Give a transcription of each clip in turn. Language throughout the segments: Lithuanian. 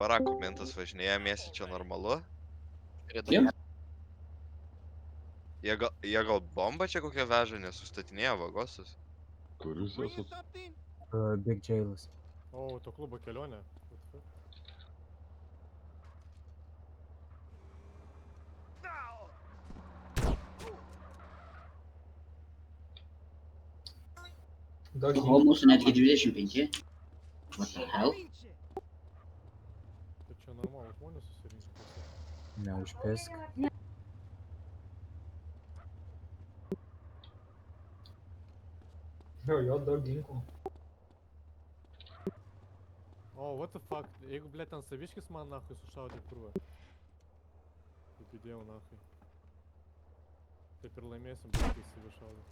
Barako mintas važinėja, mėsi čia normalu. Jiem? Jie gal bombą čia kokią veža, nesustatinėja vagosus. Kur jūs esat? Big Jailas. O, to klubo kelionė. O mūsų netgi 25. What the hell? Tai čia normalų žmonės susirinkti. Neužpisk. Jo, daug ginklų. O, what the fuck, jeigu, blė, ten saviškis man nahui sušaudė kurvą. Taip įdėjau nahui. Taip ir laimėsim, blė, kai savišaudė.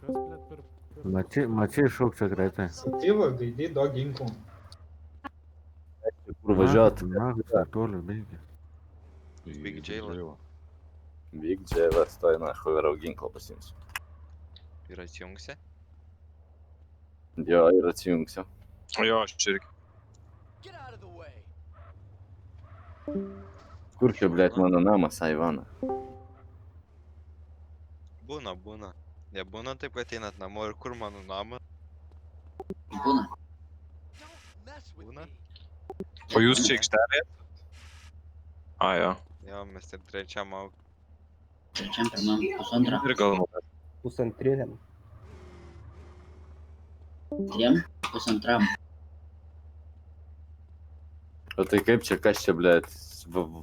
Kas, blė, per... Mačiai šaukčio greitai. Satyva, gaidai daug ginklų. Kur važiuot? Toliu, bėgi. Big Jailą. Big Jailas, toj nahui vėliau ginklą pasiimsiu. Ir atsijungsi? Jo, ir atsijungsiu. Jo, aš čia irgi. Kur čia, blėt, mano namas, Aivana? Būna. Nebūna taip, kad einat namo ir kur mano namas? Būna. Būna? O jūs čia aikštelėje? A, jo. Jo, mes taip trečiam auk. Trečiam, pirmam, pusantro. Ir gal Pusantriniam. Triem, pusantram. O tai kaip čia, kas čia, blėt?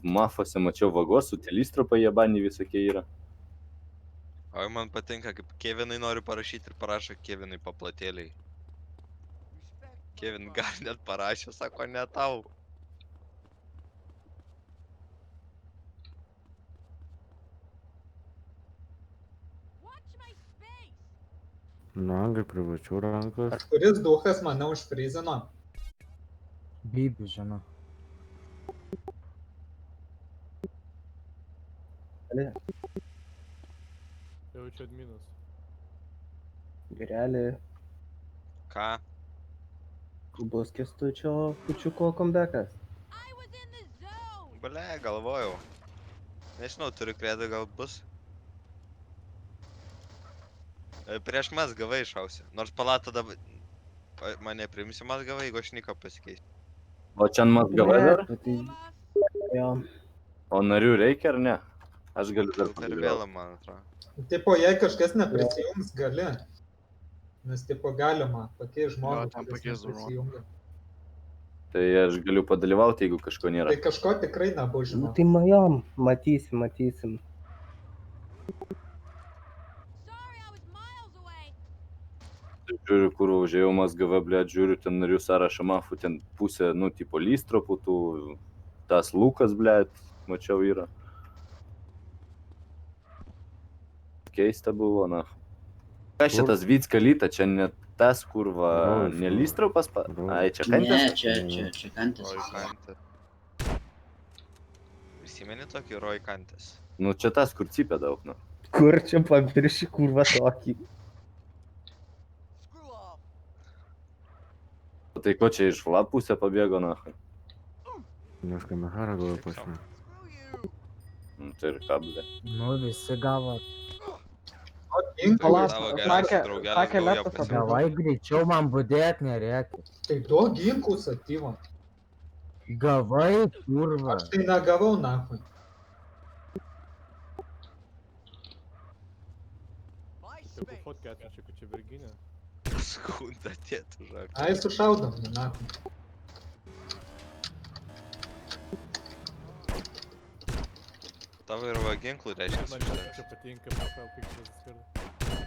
Mafose mačiau vagos, su telistropai jebani visokie yra. O man patinka, kaip Kevinai nori parašyti ir parašo Kevinai paplatėliai. Kevin gal net parašė, sako, ne tau. Nangai privačių rankas. Kuris duchas mane užfrizino? Bibi, žinau. Jaučiu adminas. Gerelį. Ką? Bus Kęstučio Pučiuko comebackas. Ble, galvojau. Nežinau, turiu kredą, gal bus. Prieš Mazgavą išausiu. Nors pala tada mane priimsi Mazgavą, jeigu aš niką pasikeisiu. O čia Mazgavai dar? Jo. O narių reikia ar ne? Aš galiu dar Per vėlą, man atrodo. Tipo, jei kažkas neprisijungs, gali. Nes, tipo, galima pakeisti žmogų, ten kuris pakeist neprisijungia. Tai aš galiu padalyvauti, jeigu kažko nėra. Tai kažko tikrai nebus, žinau. Tai majom, matysim. Žiūriu, kur užėjau Mazgavą, blėt, žiūriu, ten narių sąrašą mafų, ten pusė, nu, tipo, lystropų, tų, tas Lukas, blėt, mačiau yra. Keista buvo, na. Ką šitas Vycka Lyta, čia ne tas, kur va, ne lystropas, ai, čia Ne, kantas? čia kantas. Roy Kantas. Prisimeni tokį Roy Kantas? Nu, čia tas, kur cipė daug, nu. Kur čia pamirši kurva tokį? O tai ko čia iš Vlad pusę pabėgo, na? Nes Kamehara gal pašmė. Nu, tai ir ką, blė. Nu, visi gavo. O ginklų. Palauk, Tavo sakė- geriausias draugelis sakė naują Letas, pasiėmė. Davai greičiau man budėt nereikia. Tai duok ginklų, satyva. Gavai, kurva. Aš tai negavau, nahui. Taip, fotkę atnešiu, kad čia Virginė. Skunda tėtų žak. Ai, sušaudom, nahui. Tavo yra va ginklų, reiškia. Man čia patinka, Rafael Pictures skirta.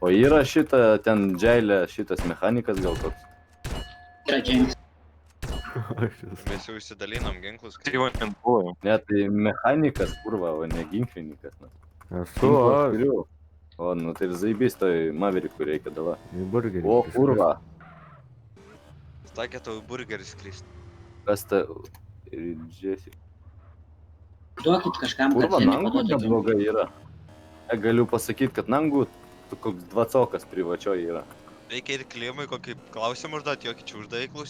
O yra šita, ten džailė, šitas mechanikas gal toks. Yra James. Mes jau įsidalinom ginklus. Tai jau nebuvo. Ne, tai mechanikas, kurva, o ne ginklininkas, na. Esu, Ginklą aš. turiu. O, nu tai ir zaibys toj Mavericku reikia dava. Į burgerį. O, kurva, Sakė tau burgeris kristi. kas ta... Jessica. Duokit kažkam, kad Kurva, jie nangų nepaduotų. neblogai yra. Galiu pasakyti, kad nangų koks dvacokas privačioj yra. Reikia ir Klimui kokį klausimą užduoti, jokį čia uždavai klausimą.